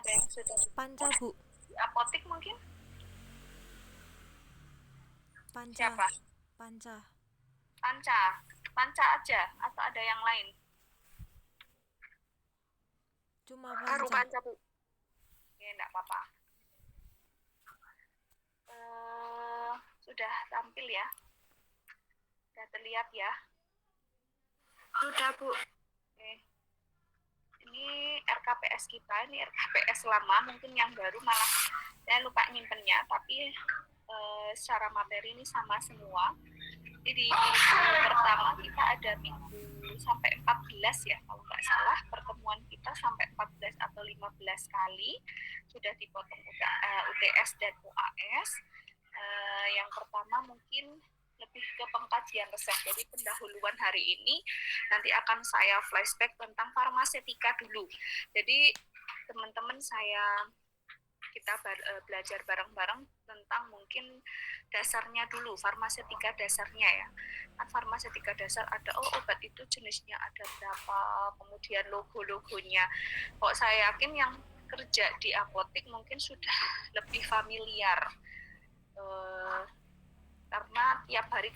ada yang sudah Panca, Bu. di apotik mungkin? Panca. Siapa? Panca. Panca. Panca aja atau ada yang lain? Cuma Baru panca. Panca, Bu. Ya, enggak apa-apa. Sudah tampil ya? Sudah terlihat ya? Sudah, Bu. Oke. Ini RKPS kita, ini RKPS lama, mungkin yang baru malah saya lupa nyimpennya, tapi secara materi ini sama semua. Jadi di minggu pertama kita ada minggu sampai 14 ya, kalau nggak salah pertemuan kita sampai 14 atau 15 kali sudah dipotong UTS dan UAS. Yang pertama mungkin lebih ke pengkajian resep, jadi pendahuluan hari ini nanti akan saya flashback tentang farmasetika dulu. Jadi teman-teman kita belajar bareng-bareng tentang mungkin dasarnya dulu, farmasetika dasarnya ya. Kan farmasetika dasar ada, obat itu jenisnya ada berapa, kemudian logo-logonya. Kok saya yakin yang kerja di apotek mungkin sudah lebih familiar, karena tiap hari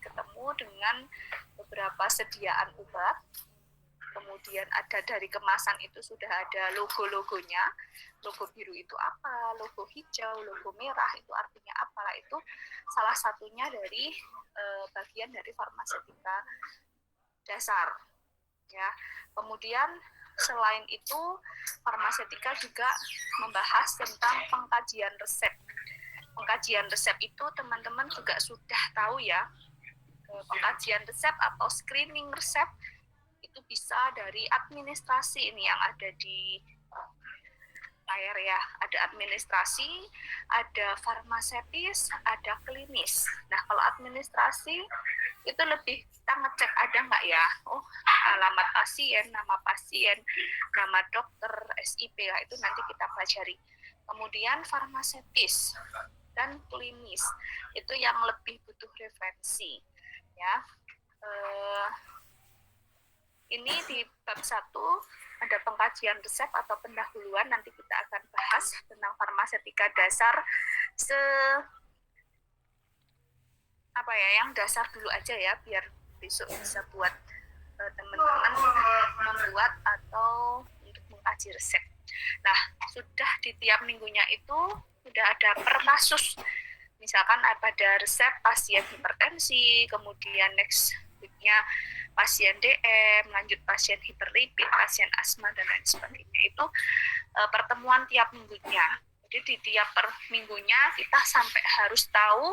ketemu dengan beberapa sediaan obat. Kemudian ada dari kemasan itu sudah ada logo-logonya, logo biru itu apa, logo hijau, logo merah itu artinya apa, itu salah satunya dari bagian dari farmasetika dasar ya. Kemudian selain itu farmasetika juga membahas tentang pengkajian resep. Pengkajian resep itu teman-teman juga sudah tahu ya, pengkajian resep atau screening resep itu bisa dari administrasi ini yang ada di layar ya. Ada administrasi, ada farmasetis, ada klinis. Nah, kalau administrasi itu lebih kita ngecek ada nggak ya, alamat pasien, nama dokter, SIP ya, itu nanti kita pelajari. Kemudian farmasetis dan klinis itu yang lebih butuh referensi ya. Ini di bab 1 ada pengkajian resep atau pendahuluan, nanti kita akan bahas tentang farmasetika dasar yang dasar dulu aja ya, biar besok bisa buat teman-teman membuat atau untuk mengkaji resep. Nah, sudah di tiap minggunya itu sudah ada per kasus. Misalkan pada resep pasien hipertensi, kemudian next week-nya pasien DM, lanjut pasien hiperlipid, pasien asma, dan lain sebagainya. Itu pertemuan tiap minggunya. Jadi di tiap per minggunya kita sampai harus tahu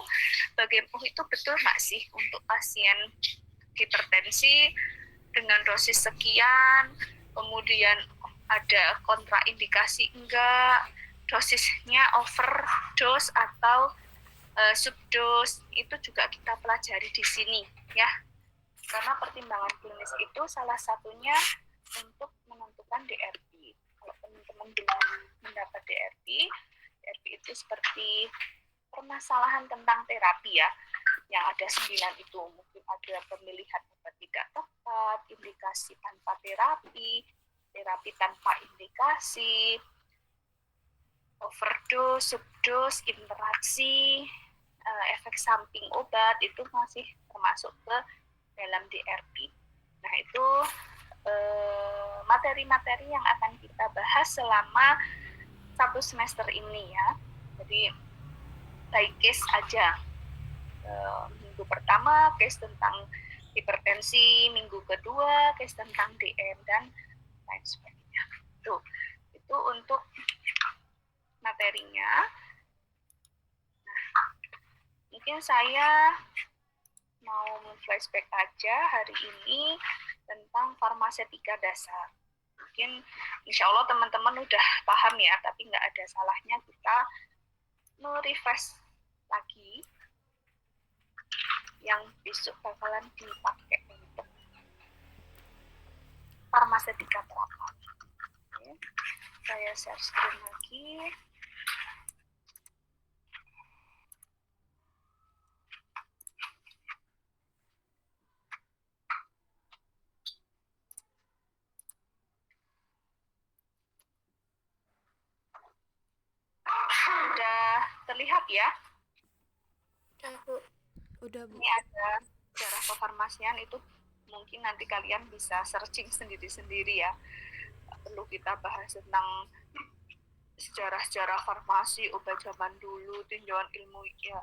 bagaimana itu betul nggak sih untuk pasien hipertensi dengan dosis sekian, kemudian ada kontraindikasi enggak, dosisnya overdose atau subdose, itu juga kita pelajari di sini ya. Karena pertimbangan klinis itu salah satunya untuk menentukan DRP. Kalau teman-teman belum mendapat DRP itu seperti permasalahan tentang terapi ya, yang ada 9 itu. Mungkin ada pemilihan obat tidak tepat, indikasi tanpa terapi, terapi tanpa indikasi, overdose, subdose, interaksi, efek samping obat, itu masih termasuk ke dalam DRP. Nah, itu materi-materi yang akan kita bahas selama 1 semester ini ya. Jadi by case aja. Minggu pertama case tentang hipertensi, minggu kedua case tentang DM dan lain sebagainya. Itu untuk materinya. Nah, mungkin saya mau flashback aja hari ini tentang farmasetika dasar. Mungkin insya Allah teman-teman udah paham ya, tapi nggak ada salahnya kita merefresh lagi yang besok bakalan dipakai untuk farmasetika terapan. Oke. Saya share screen lagi. terlihat ya. Udah, Bu. Udah, Bu. Ini ada sejarah kefarmasian, itu mungkin nanti kalian bisa searching sendiri-sendiri ya. Nggak perlu kita bahas tentang sejarah-sejarah farmasi, obat zaman dulu, tinjauan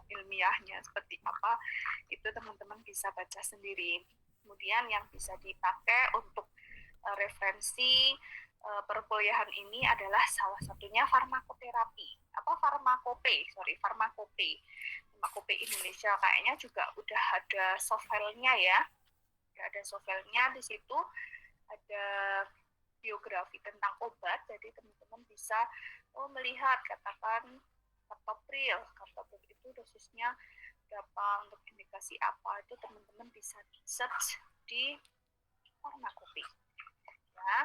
ilmiahnya seperti apa, itu teman-teman bisa baca sendiri. Kemudian yang bisa dipakai untuk referensi perkuliahan ini adalah salah satunya farmakoterapi. Farmakope Indonesia, kayaknya juga udah ada software-nya ya. Udah ada software-nya, di situ ada biografi tentang obat, jadi teman-teman bisa melihat, katakan captopril itu dosisnya berapa, untuk indikasi apa, itu teman-teman bisa search di farmakope ya.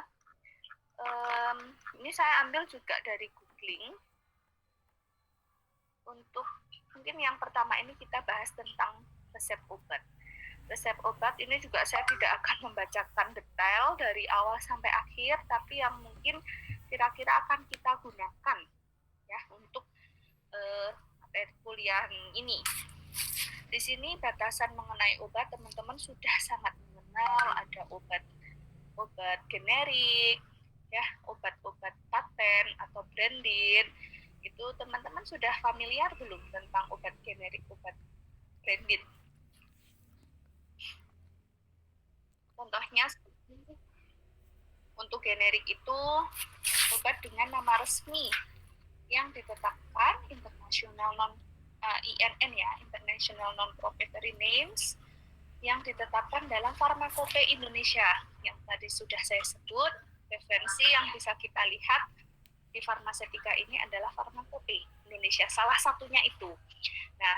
Ini saya ambil juga dari googling. Untuk mungkin yang pertama ini kita bahas tentang resep obat. Resep obat ini juga saya tidak akan membacakan detail dari awal sampai akhir, tapi yang mungkin kira-kira akan kita gunakan ya untuk kuliah ini. Di sini batasan mengenai obat, teman-teman sudah sangat mengenal, ada obat generik ya, obat-obat paten atau branded. Itu teman-teman sudah familiar belum tentang obat generik, obat branded? Contohnya untuk generik itu obat dengan nama resmi yang ditetapkan international INN ya, International Non-Proprietary Names, yang ditetapkan dalam Farmakope Indonesia yang tadi sudah saya sebut. Referensi yang bisa kita lihat di farmasetika ini adalah Farmakope Indonesia, salah satunya itu. Nah,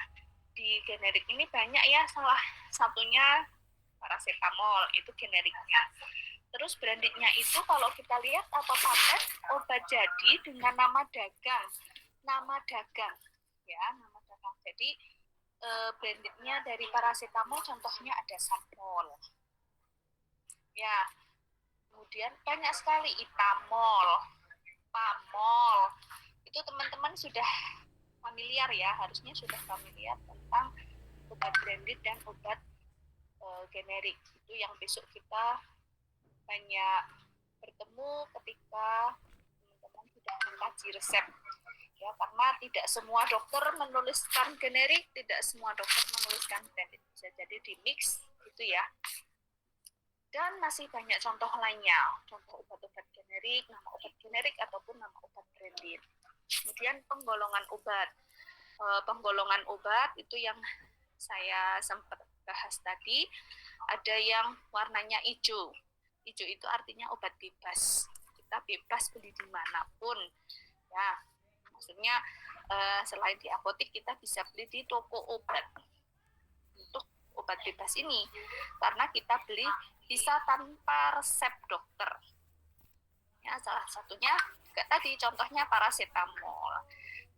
di generik ini banyak ya, salah satunya paracetamol, itu generiknya. Terus brandednya itu kalau kita lihat atau paten, obat jadi dengan nama dagang ya, nama dagang. Jadi brandednya dari paracetamol contohnya ada Sampol ya. Kemudian banyak sekali Itamol, Pamol, itu teman-teman sudah familiar ya, harusnya sudah familiar tentang obat branded dan obat generik. Itu yang besok kita banyak bertemu ketika teman-teman sudah mengkaji resep ya, karena tidak semua dokter menuliskan generik, tidak semua dokter menuliskan branded, bisa jadi di mix gitu ya. Dan masih banyak contoh lainnya, contoh obat-obat generik, nama obat generik ataupun nama obat branded. Kemudian penggolongan obat. Penggolongan obat itu yang saya sempat bahas tadi, ada yang warnanya hijau. Hijau itu artinya obat bebas. Kita bebas beli dimanapun. Ya, maksudnya selain di apotek kita bisa beli di toko obat. Untuk obat bebas ini, karena kita beli bisa tanpa resep dokter. Ya, salah satunya juga tadi contohnya paracetamol.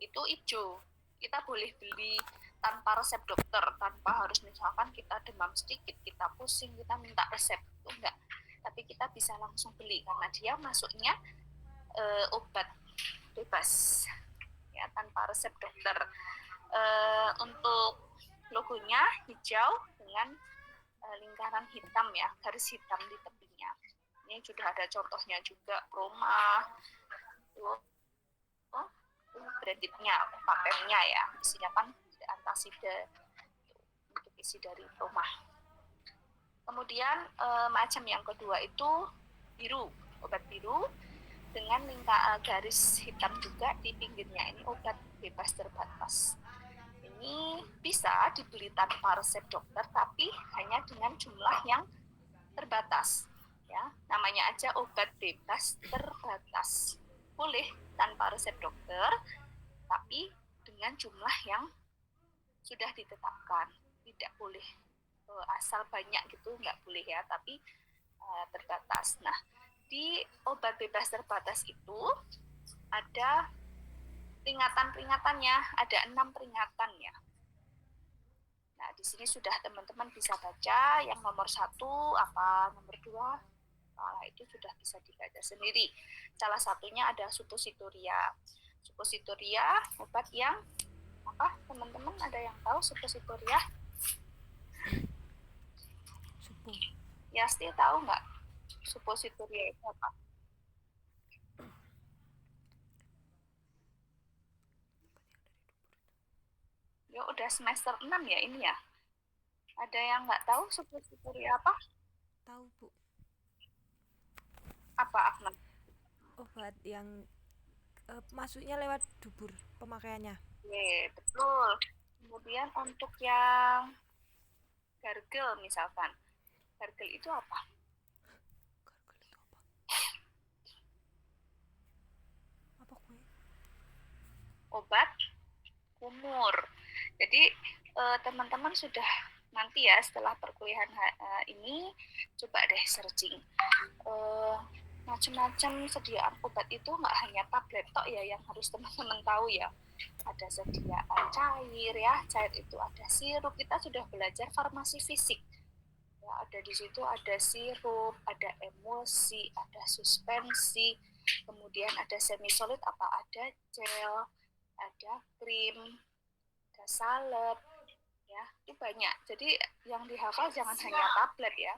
Itu hijau. Kita boleh beli tanpa resep dokter, tanpa harus misalkan kita demam sedikit, kita pusing, kita minta resep, itu enggak. Tapi kita bisa langsung beli karena dia masuknya obat bebas ya, tanpa resep dokter. Untuk logonya hijau dengan lingkaran hitam ya, garis hitam di tepinya. Ini sudah ada contohnya juga, Proma. Brandednya, patennya ya, isinya kan antasida untuk isi dari Proma. Kemudian macam yang kedua itu biru, obat biru dengan garis hitam juga di pinggirnya. Ini obat bebas terbatas. Ini bisa dibeli tanpa resep dokter, tapi hanya dengan jumlah yang terbatas. Ya, namanya aja obat bebas terbatas. Boleh tanpa resep dokter, tapi dengan jumlah yang sudah ditetapkan. Tidak boleh asal banyak gitu, nggak boleh ya, tapi terbatas. Nah, di obat bebas terbatas itu ada peringatan-peringatannya, ada 6 peringatan ya. Nah, di sini sudah teman-teman bisa baca, yang nomor 1 apa, nomor 2, itu sudah bisa dibaca sendiri. Salah satunya ada suppositoria. Suppositoria, obat yang Apa? Teman-teman ada yang tahu suppositoria? Supo. Yasti tahu nggak suppositoria itu apa? Ya udah semester 6 ya ini ya. Ada yang nggak tahu suppositoria apa? Tahu, Bu. Apa, Ahmad? Obat yang masuknya lewat dubur pemakaiannya. Oke, betul. Kemudian untuk yang gargle misalkan. Gargle itu apa? Gargle itu apa? Apa kue? Obat kumur. Jadi teman-teman sudah nanti ya setelah perkuliahan ini coba deh searching macam-macam sediaan obat itu nggak hanya tablet tok ya yang harus teman-teman tahu ya. Ada sediaan cair ya, cair itu ada sirup. Kita sudah belajar farmasi fisik. Ya, ada di situ ada sirup, ada emulsi, ada suspensi, kemudian ada semi solid apa ada gel, ada krim, ada salep, ya itu banyak. Jadi yang dihafal jangan hanya tablet ya,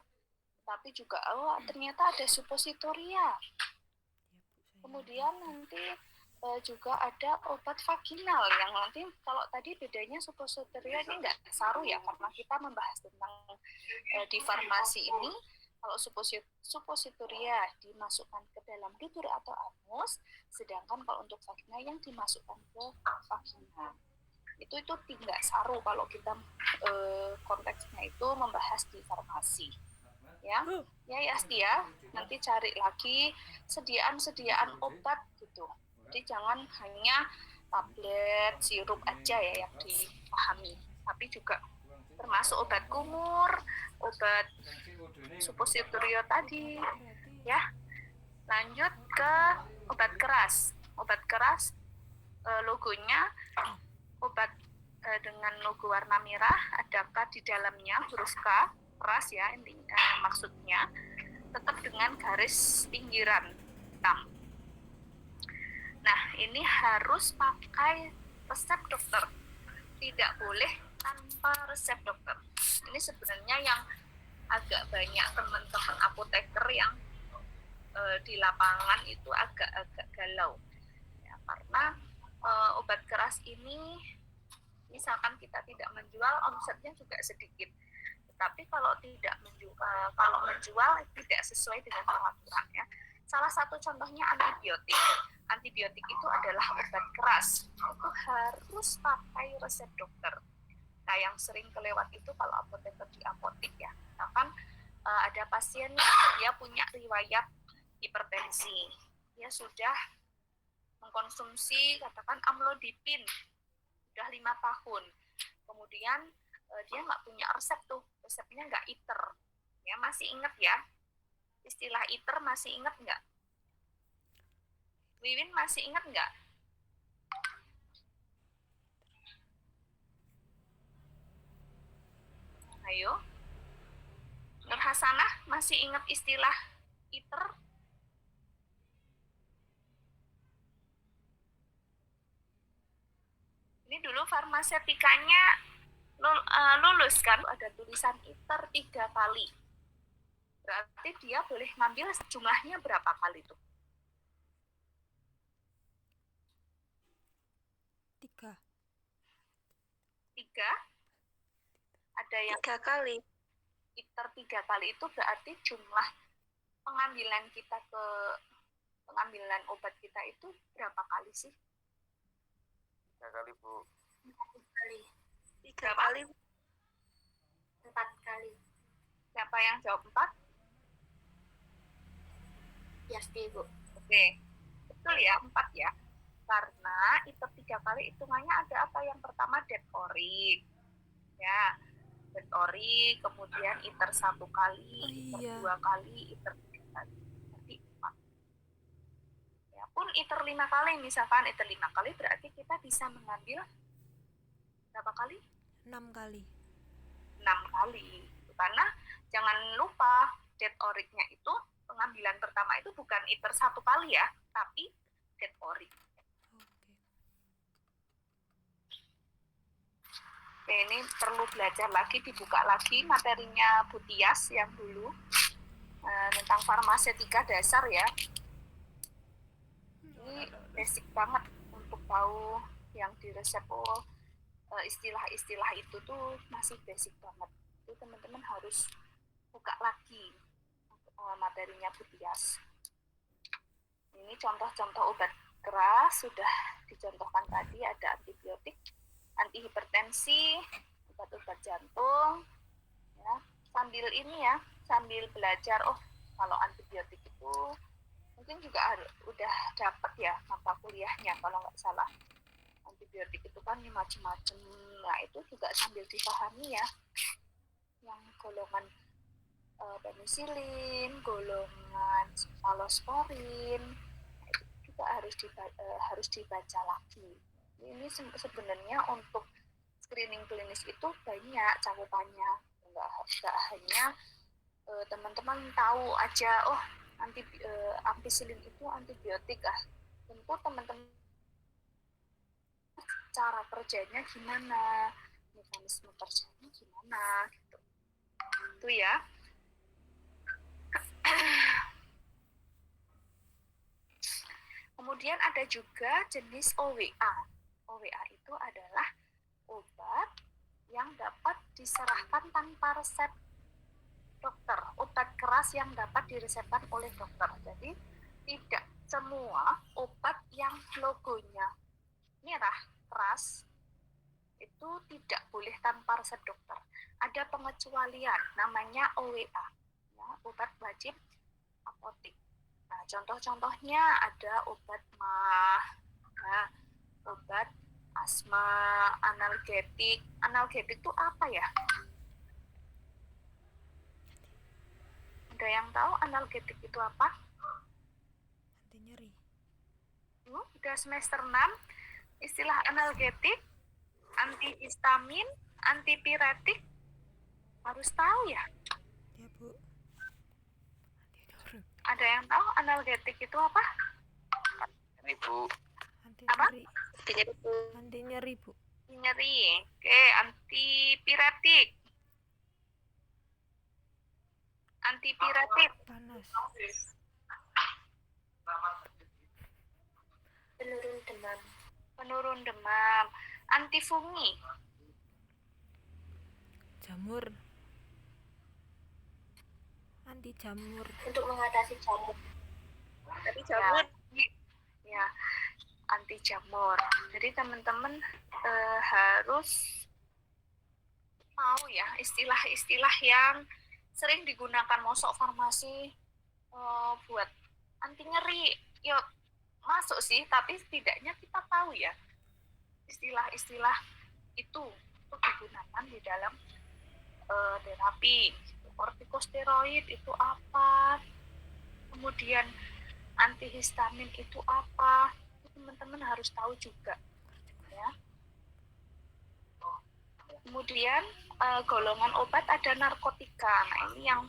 tapi juga ternyata ada suppositoria. Kemudian nanti juga ada obat vaginal yang nanti kalau tadi bedanya suppositoria ini nggak saru ya karena kita membahas tentang di farmasi ini kalau suppositoria dimasukkan ke dalam dubur atau anus, sedangkan kalau untuk vagina yang dimasukkan ke vagina itu tidak saru kalau kita konteksnya itu membahas di farmasi ya Yasti ya, nanti cari lagi sediaan obat gitu. Jadi jangan hanya tablet, sirup aja ya yang dipahami, tapi juga termasuk obat kumur, obat suppositorio tadi ya. Lanjut ke obat keras. Obat keras logonya obat dengan logo warna merah, ada K di dalamnya, huruf K keras ya maksudnya, tetap dengan garis pinggiran hitam. Nah ini harus pakai resep dokter, tidak boleh tanpa resep dokter. Ini sebenarnya yang agak banyak teman-teman apoteker yang di lapangan itu agak galau ya, karena obat keras ini misalkan kita tidak menjual, omsetnya juga sedikit. Tapi kalau menjual tidak sesuai dengan peraturan ya. Salah satu contohnya antibiotik. Antibiotik itu adalah obat keras. Itu harus pakai resep dokter. Nah, yang sering kelewat itu kalau apoteker di apotek ya. Misalkan ada pasien dia punya riwayat hipertensi. Dia sudah mengkonsumsi katakan amlodipin sudah 5 tahun. Kemudian dia nggak punya resep tuh, resepnya nggak ITER ya. Masih ingat ya istilah ITER? Masih ingat nggak? Wiwin masih ingat nggak? Ayo, Nur Hasanah masih ingat istilah ITER? Ini dulu farmasetikanya lulus kan, ada tulisan ITER 3 kali. Berarti dia boleh ngambil jumlahnya berapa kali tuh? 3. 3? Ada yang 3 kali. ITER 3 kali itu berarti jumlah pengambilan kita ke pengambilan obat kita itu berapa kali sih? 3 kali, Bu. 4 kali. 3 Berapa? kali. 4 kali. Siapa yang jawab 4? Yasti, Bu. Oke, betul ya, 4 ya. Karena ITER 3 kali hitungannya ada apa? Yang pertama detorik. Ya, detorik, kemudian ITER 1 kali, ITER 2 kali, ITER 3 kali. Berarti 4. Ya, pun ITER 5 kali, misalkan ITER 5 kali berarti kita bisa mengambil berapa kali? 6 kali. 6 kali. Karena jangan lupa detoriknya itu pengambilan pertama itu bukan ITER 1 kali ya, tapi detorik. Oke. ini perlu belajar lagi, dibuka lagi materinya Bu Tias yang dulu tentang farmasetika dasar ya. Ini basic banget untuk tahu yang di resep istilah-istilah itu tuh masih basic banget. Itu teman-teman harus buka lagi materinya Bu Tias. Ini contoh-contoh obat keras sudah dicontohkan tadi, ada antibiotik, anti hipertensi, obat-obat jantung ya. Sambil belajar, oh kalau antibiotik itu mungkin juga udah dapat ya mata kuliahnya kalau nggak salah. Antibiotik itu kan macam-macam, nah itu juga sambil dipahami ya, yang golongan penisilin, golongan cefalosporin, itu juga harus dibaca lagi. Ini sebenarnya untuk screening klinis itu banyak cakupannya, nggak hanya teman-teman tahu aja oh ampicillin itu antibiotik tentu teman-teman cara kerjanya gimana, mekanisme kerjanya gimana gitu. Itu ya. Kemudian ada juga jenis OWA. OWA itu adalah obat yang dapat diserahkan tanpa resep dokter, obat keras yang dapat diresepkan oleh dokter. Jadi tidak semua obat yang logonya merah keras itu tidak boleh tanpa resep dokter. Ada pengecualian, namanya OWA, ya, obat wajib apotek. Nah, contoh-contohnya ada obat obat asma, analgetik. Analgetik itu apa ya? Ada yang tahu analgetik itu apa? Anti nyeri. Udah semester 6, istilah analgetik, antihistamin, antipiretik, harus tahu ya. Ya Bu. Anti Ada yang tahu analgetik itu apa? Ini Bu. Apa? nyeri. Jadi Anti nyeri Bu. nyeri. Oke, antipiretik. Antipiretik. Panas. Penurun demam. Penurun demam. Antifungi. Jamur. Anti jamur. Untuk mengatasi jamur. Tadi jamur. Ya, anti jamur. Jadi teman-teman harus tahu ya istilah-istilah yang sering digunakan mosok farmasi buat anti nyeri. Ya masuk sih, tapi setidaknya kita tahu ya istilah-istilah itu untuk digunakan di dalam terapi. Kortikosteroid itu apa? Kemudian antihistamin itu apa? Teman-teman harus tahu juga ya. Kemudian golongan obat ada narkotika. Nah, ini yang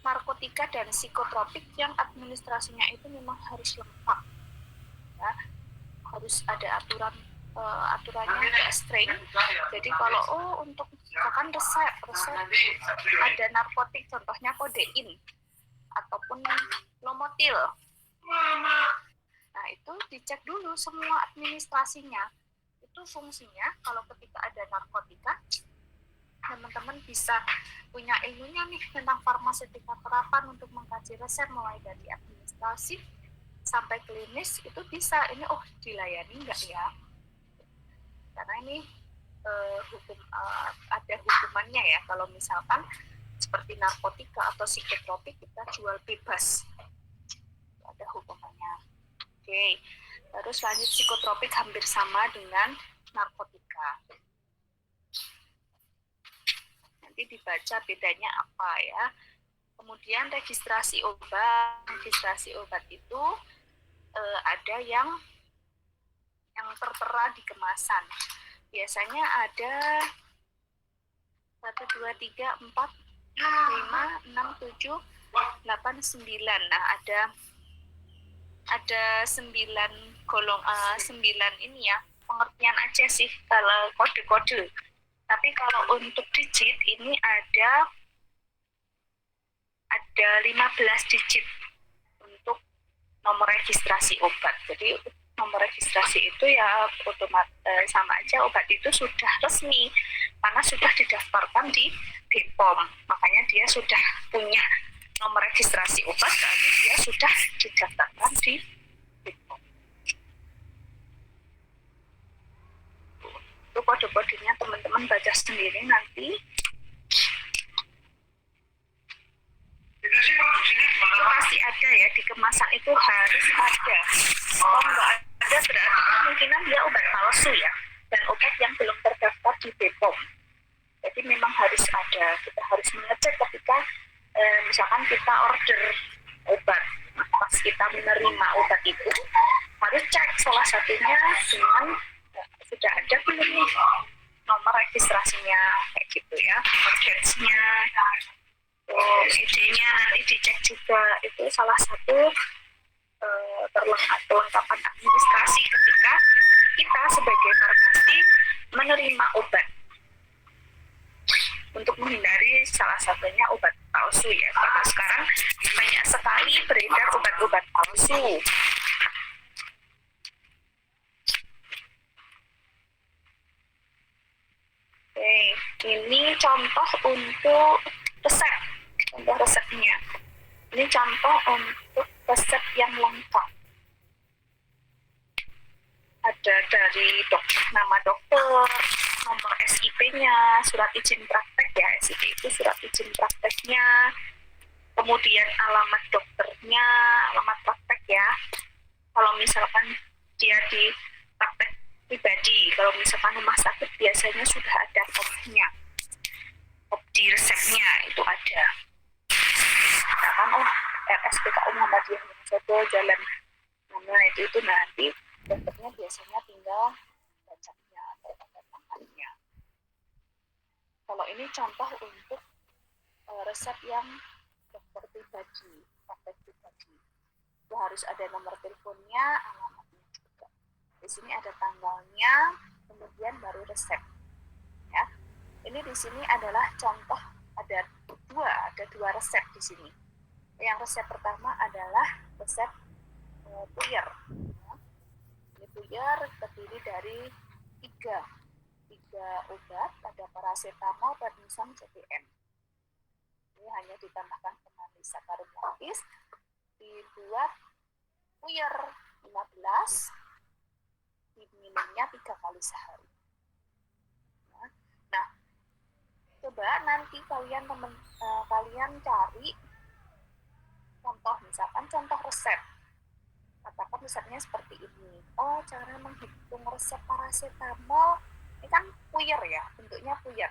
narkotika dan psikotropik yang administrasinya itu memang harus lengkap ya. Harus ada aturannya agak strict. Jadi kalau untuk misalkan resep ada narkotik, contohnya kodein ataupun lomotil. Nah, itu dicek dulu semua administrasinya. Itu fungsinya kalau ketika ada narkotika, teman-teman bisa punya ilmunya nih tentang farmasetika terapan untuk mengkaji resep mulai dari administrasi sampai klinis, itu bisa ini dilayani enggak ya? Karena ini ada hukumannya ya kalau misalkan seperti narkotika atau psikotropik kita jual bebas, ada hukumannya. Oke, terus lanjut psikotropik hampir sama dengan narkotika. Nanti dibaca bedanya apa ya. Kemudian registrasi obat itu ada yang tertera di kemasan. Biasanya ada 1, 2, 3, 4, 5, 6, 7, 8, 9. Nah, ada 9 ini ya, pengertian aja sih kalau kode-kode. Tapi kalau untuk digit ini ada 15 digit untuk nomor registrasi obat. Jadi nomor registrasi itu ya otomatis sama aja obat itu sudah resmi karena sudah didaftarkan di BPOM. Makanya dia sudah punya nomor registrasi obat, berarti dia sudah didaftarkan di BPOM. Itu kode-kodenya teman-teman baca sendiri nanti. Itu pasti ada ya, di kemasan itu harus ada. Kalau nggak ada berarti kemungkinan dia obat palsu ya, dan obat yang belum terdaftar di BPOM. Jadi memang harus ada, kita harus mengecek ketika misalkan kita order obat, pas kita menerima obat itu harus cek salah satunya dengan sudah ada belum nih nomor registrasinya kayak gitu ya, nomor batch-nya, ID-nya nanti dicek juga. Itu salah satu perlengkapan administrasi ketika kita sebagai farmasi menerima obat, untuk menghindari salah satunya obat palsu ya, karena sekarang banyak sekali beredar obat-obat palsu. Oke, ini contoh untuk resep, contoh resepnya. Ini contoh untuk resep yang lengkap. Ada dari nama dokter, nomor SIP-nya, surat izin praktek ya, SIP itu surat izin prakteknya, kemudian alamat dokternya, alamat praktek ya. Kalau misalkan dia di praktek pribadi, kalau misalkan rumah sakit biasanya sudah ada kopnya, di resepnya itu ada. Misalkan RSPKU Muhammadiyah Wonosobo Jalan mana itu nanti dokternya biasanya tinggal bacanya atau tanda tangannya. Kalau ini contoh untuk resep yang dokter pribadi, praktek pribadi. Itu harus ada nomor teleponnya, alamatnya juga. Di sini ada tanggalnya, kemudian baru resep. Ya, ini di sini adalah contoh ada dua resep di sini. Yang resep pertama adalah resep puyer. Ini puyer terdiri dari tiga obat, ada paracetamol, prednisone, CPM. Ini hanya ditambahkan pemanis sakarum lapis, dibuat puyer 15, diminumnya 3 kali sehari. Nah, coba nanti kalian cari contoh, misalkan contoh resep. Katakan misalnya seperti ini. Oh, cara menghitung resep paracetamol, ini kan puyer ya, bentuknya puyer.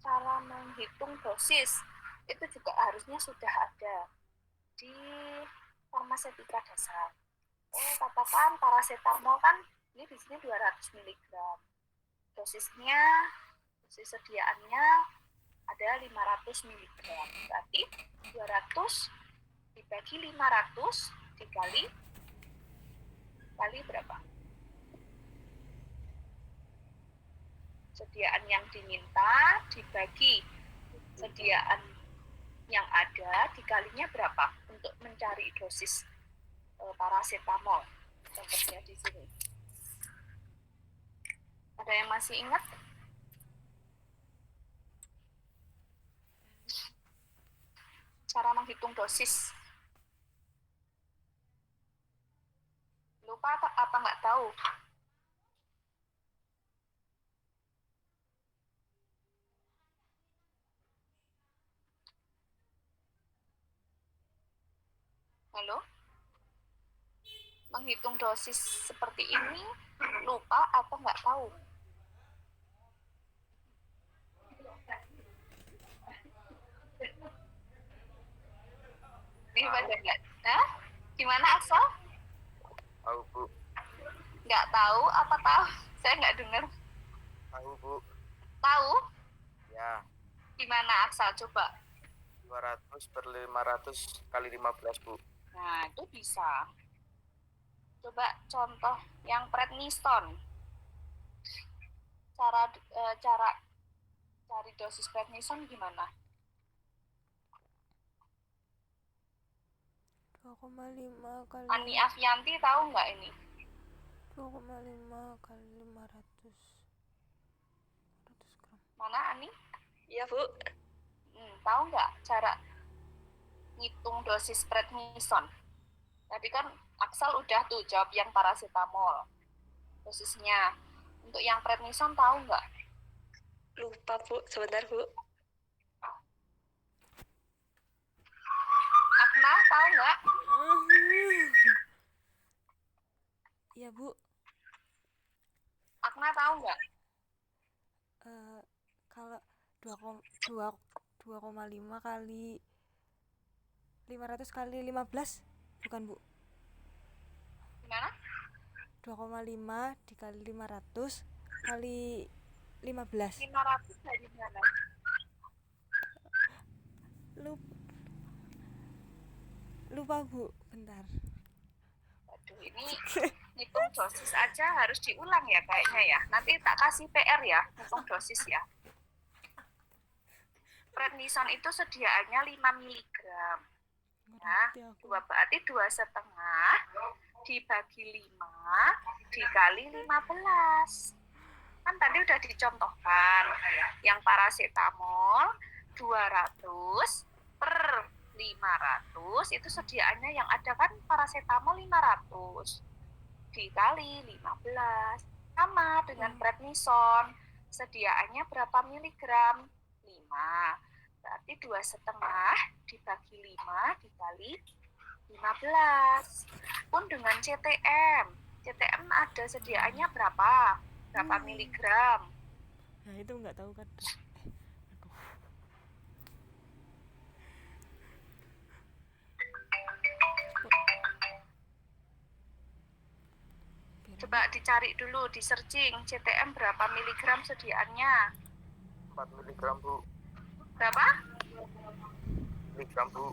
Cara menghitung dosis itu juga harusnya sudah ada di farmasetika dasar. Oh, katakan paracetamol kan ini di sini 200 mg. Dosis sediaannya ada 500 mg. Berarti 200 dibagi 500 dikali berapa? Sediaan yang diminta dibagi sediaan yang ada dikalinya berapa untuk mencari dosis paracetamol. Contohnya di sini. Ada yang masih ingat? Cara menghitung dosis. Lupa apa nggak tahu? Halo? Menghitung dosis seperti ini lupa atau nggak tahu? Ini pada nggak? Nah, gimana Asal? Tahu, Bu. Nggak tahu apa tahu? Saya nggak dengar. Tahu, Bu. Tahu? Ya, Gimana Asal? Coba. 200 per 500 kali 15, Bu. Nah, itu bisa. Coba contoh yang prednison. Cara cari dosis prednison gimana? 2,5 kali Ani Afianti tahu nggak ini? 2,5 kali 500 gram. Mana Ani? Iya, Bu. Tahu nggak cara ngitung dosis prednison? Tadi kan Aksal udah tuh jawab yang paracetamol dosisnya. Untuk yang prednison tahu nggak? Lupa, Bu. Sebentar, Bu. Akmal tahu nggak? Iya, Bu. Akmal tahu nggak? Kalau 2,5 kali 500 kali 15 bukan, Bu? Gimana? 2,5 dikali 500 kali 15. 500 dari mana? Lupa, Bu. Bentar. Aduh, ini ngitung dosis aja harus diulang ya kayaknya ya. Nanti tak kasih PR ya, ngitung dosis ya. Prednison itu sediaannya 5 mg. Nah, berarti 2,5 dibagi 5 dikali 15. Kan tadi udah dicontohkan. Yang paracetamol 200 per 500 itu sediaannya yang ada kan paracetamol 500 dikali 15. Sama dengan prednison. Sediaannya berapa miligram? 5. Berarti 2,5 dibagi 5 dikali 15. Pun dengan CTM. CTM ada sediaannya berapa? Berapa miligram? Nah, itu nggak tahu kan. Coba dicari dulu, di searching CTM berapa miligram sediaannya? 4 miligram, Bu. Berapa? Miligram, Bu.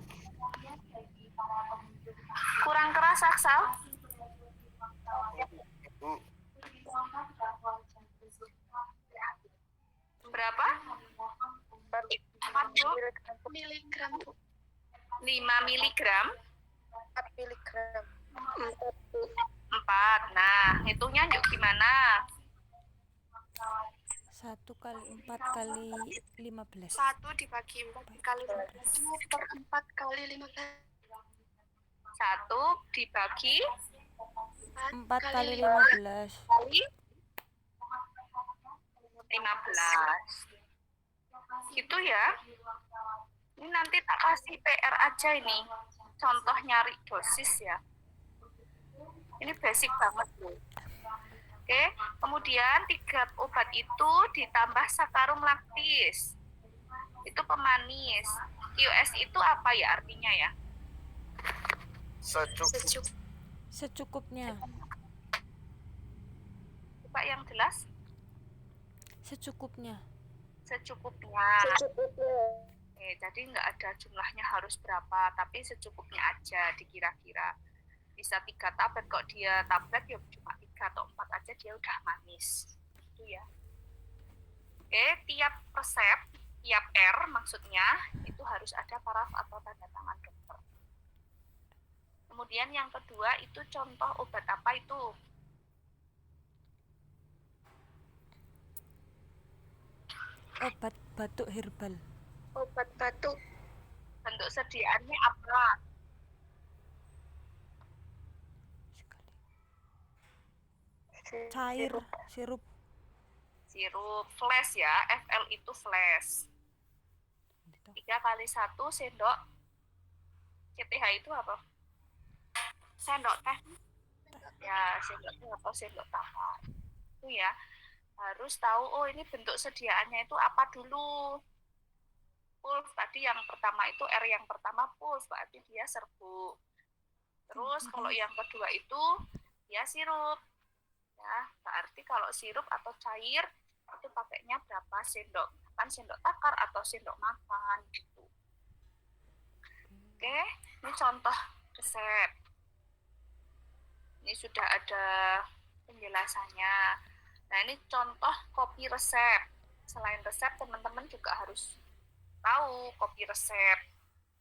Kurang keras, Aksal? Bu. Berapa? 4 Miligram, Bu. 5 miligram? 4 miligram. 4. Nah, hitungnya yuk gimana? 1 kali 4 kali 15. 1 dibagi 4 kali 15 per 4 kali 15. 1 dibagi 4 kali 15. kali 15. Gitu ya. Ini nanti tak kasih PR aja ini. Contoh nyari dosis ya. Ini basic banget loh. Oke, kemudian 3 obat itu ditambah sakarum laktis. Itu pemanis. QS itu apa ya artinya ya? Secukupnya. Coba yang jelas. Secukupnya. Oke, jadi nggak ada jumlahnya harus berapa, tapi secukupnya aja dikira-kira. Bisa 3 tablet, kok dia tablet ya cuma 3 atau 4 aja dia udah manis. Itu ya. Oke, tiap resep, tiap R maksudnya, itu harus ada paraf atau tanda tangan dokter. Kemudian yang kedua itu contoh obat apa itu? Obat batuk herbal. Obat batuk. Bentuk sediaannya apa? Cair, sirup. Sirup, flash ya, FL itu flash. 3 kali 1 sendok. CTH itu apa? Sendok teh. Ya, sendok teh atau sendok tahan. Itu ya. Harus tahu, oh ini bentuk sediaannya itu apa dulu. Pulf, tadi yang pertama itu R yang pertama pulf, berarti dia serbuk. Terus kalau yang kedua itu ya sirup. Ya, berarti kalau sirup atau cair itu pakainya berapa sendok? Kan sendok takar atau sendok makan gitu. Oke, ini contoh resep. Ini sudah ada penjelasannya. Nah, ini contoh kopi resep. Selain resep, teman-teman juga harus tahu kopi resep.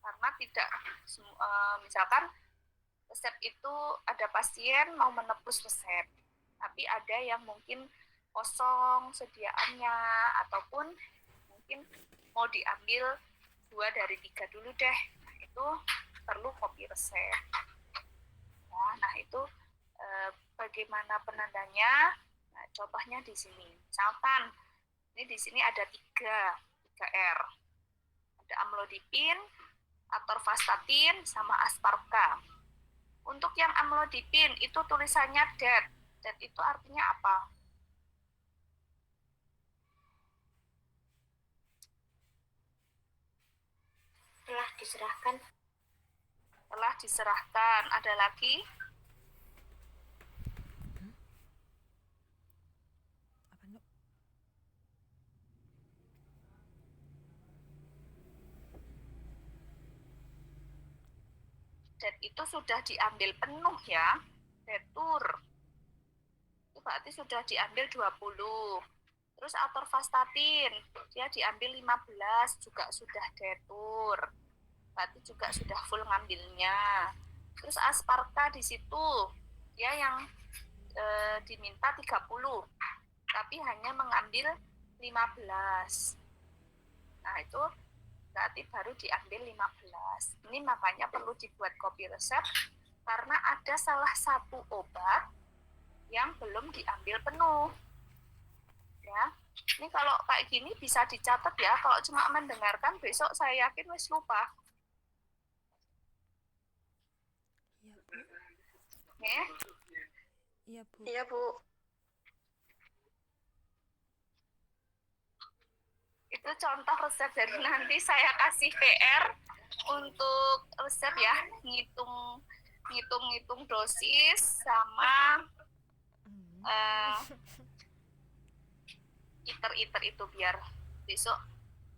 Karena tidak, misalkan resep itu ada pasien mau menebus resep, tapi ada yang mungkin kosong sediaannya, ataupun mungkin mau diambil 2 dari 3 dulu deh. Nah, itu perlu kopi resep. Nah, itu bagaimana penandanya? Nah, contohnya di sini. Misalkan ini di sini ada 3 R. Ada amlodipin, atorvastatin, sama asparka. Untuk yang amlodipin itu tulisannya DAT. DAT itu artinya apa? Telah diserahkan. Telah diserahkan. Ada lagi? Apa Nuk? Dan itu sudah diambil penuh ya. Detur. Itu berarti sudah diambil 20. Terus atorvastatin, dia diambil 15, juga sudah detur. Berarti juga sudah full ngambilnya. Terus asparka di situ, dia yang diminta 30, tapi hanya mengambil 15. Nah, itu berarti baru diambil 15. Ini makanya perlu dibuat kopi resep, karena ada salah satu obat yang belum diambil penuh. Ya, ini kalau kayak gini bisa dicatat ya. Kalau cuma mendengarkan, besok saya yakin wis lupa. Iya Bu. Nih, Iya Bu. Iya, Bu. itu contoh resep. Jadi nanti saya kasih PR untuk resep ya, ngitung dosis sama iter itu, biar besok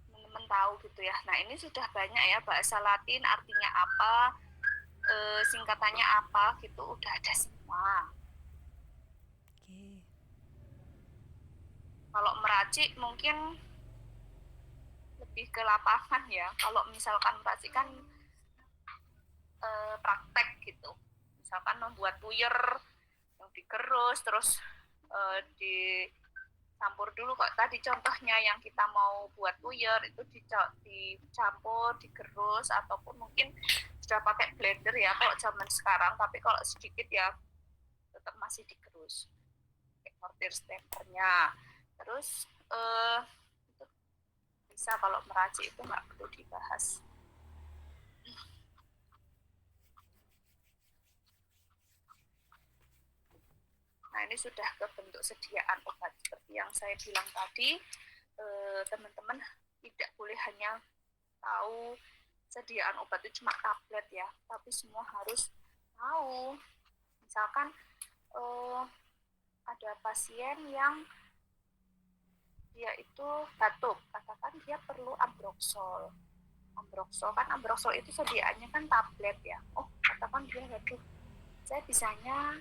teman-teman tahu gitu ya. Nah, ini sudah banyak ya, bahasa Latin artinya apa, singkatannya apa gitu, udah ada semua. Oke. Kalau meracik mungkin lebih ke lapangan ya. Kalau misalkan meracik kan praktek gitu. Misalkan membuat puyer yang digerus, terus dicampur dulu. Kok tadi contohnya yang kita mau buat puyer itu dicampur, digerus, ataupun mungkin sudah pakai blender ya kalau zaman sekarang. Tapi kalau sedikit ya tetap masih digerus. Kayak mortir stempernya. Terus itu bisa, kalau meracik itu nggak perlu dibahas. Nah, ini sudah ke bentuk sediaan obat. Seperti yang saya bilang tadi, teman-teman tidak boleh hanya tahu sediaan obat itu cuma tablet ya, tapi semua harus tahu. Misalkan ada pasien yang dia itu batuk, katakan dia perlu ambroxol. Ambroxol itu sediaannya kan tablet ya. Oh, katakan dia, waduh, saya bisanya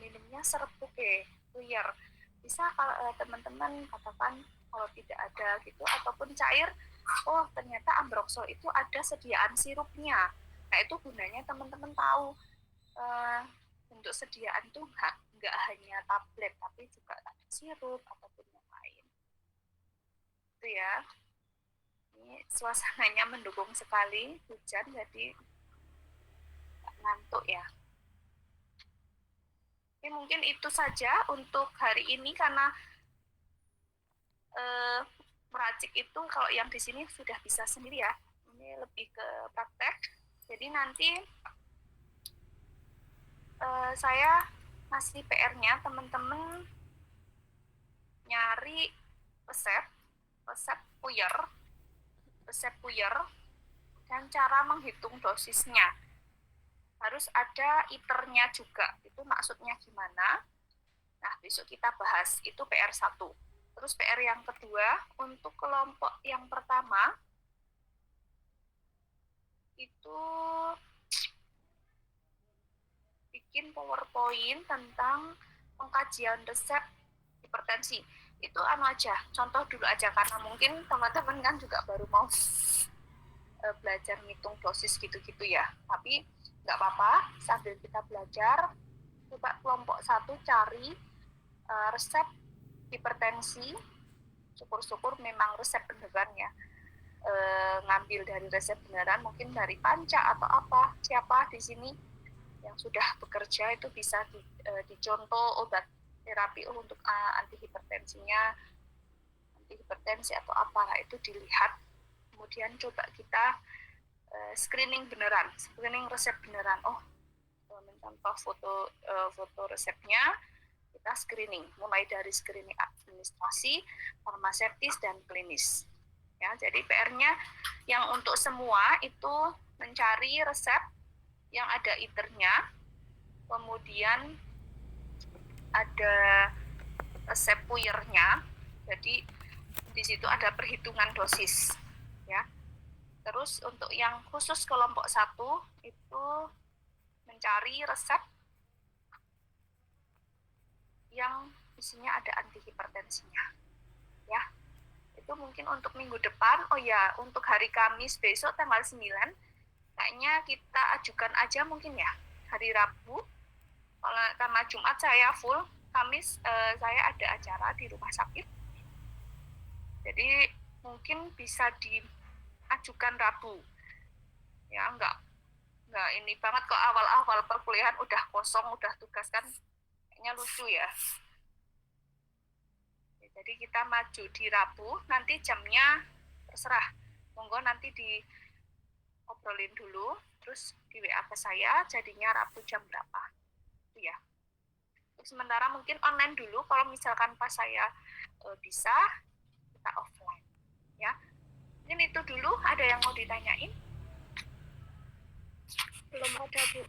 minumnya serbuk puyer. Bisa kalau teman-teman katakan kalau tidak ada gitu, ataupun cair, oh ternyata ambroxol itu ada sediaan sirupnya. Nah, itu gunanya teman-teman tahu bentuk sediaan itu nggak hanya tablet, tapi juga ada sirup ataupun yang lain. Itu ya. Ini suasananya mendukung sekali, hujan, jadi nggak ngantuk ya. Oke, mungkin itu saja untuk hari ini, karena meracik itu kalau yang di sini sudah bisa sendiri ya. Ini lebih ke praktek. Jadi nanti saya kasih PR-nya, teman-teman nyari resep puyer, dan cara menghitung dosisnya. Harus ada iternya juga. Itu maksudnya gimana? Nah, besok kita bahas. Itu PR1. Terus PR yang kedua, untuk kelompok yang pertama, itu bikin PowerPoint tentang pengkajian resep hipertensi. Itu aja, contoh dulu aja, karena mungkin teman-teman kan juga baru mau belajar ngitung dosis gitu-gitu ya. Tapi nggak apa-apa, sambil kita belajar, coba kelompok 1 cari resep hipertensi. Syukur-syukur memang resep beneran ya. Ngambil dari resep beneran, mungkin dari Panca atau apa, siapa di sini yang sudah bekerja itu bisa dicontoh obat terapi untuk anti hipertensi atau apalah itu dilihat, kemudian coba kita screening beneran, screening resep beneran. Mencontoh foto resepnya, kita screening, mulai dari screening administrasi, farmaseutis, dan klinis. Ya, jadi PR-nya yang untuk semua itu mencari resep yang ada iternya, kemudian ada resep puirnya, jadi di situ ada perhitungan dosis. Ya. Terus untuk yang khusus kelompok 1 itu mencari resep yang isinya ada anti hipertensinya. Ya. Itu mungkin untuk minggu depan. Oh ya, untuk hari Kamis besok tanggal 9 kayaknya kita ajukan aja mungkin ya hari Rabu, karena Jumat saya full, Kamis saya ada acara di rumah sakit, jadi mungkin bisa diajukan Rabu ya. Enggak ini banget kok, awal-awal perkuliahan udah kosong, udah tugas kan, kayaknya lucu ya. Jadi kita maju di Rabu, nanti jamnya terserah, monggo nanti diobrolin dulu, terus di WA ke saya, jadinya Rabu jam berapa, itu ya. Sementara mungkin online dulu, kalau misalkan pas saya bisa, kita offline, ya. Mungkin itu dulu, ada yang mau ditanyain? Belum ada, Bu.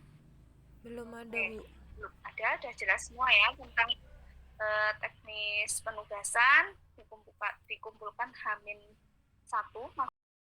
Belum ada, Bu. Belum ada, udah jelas semua ya tentang teknis penugasan, dikumpulkan H-1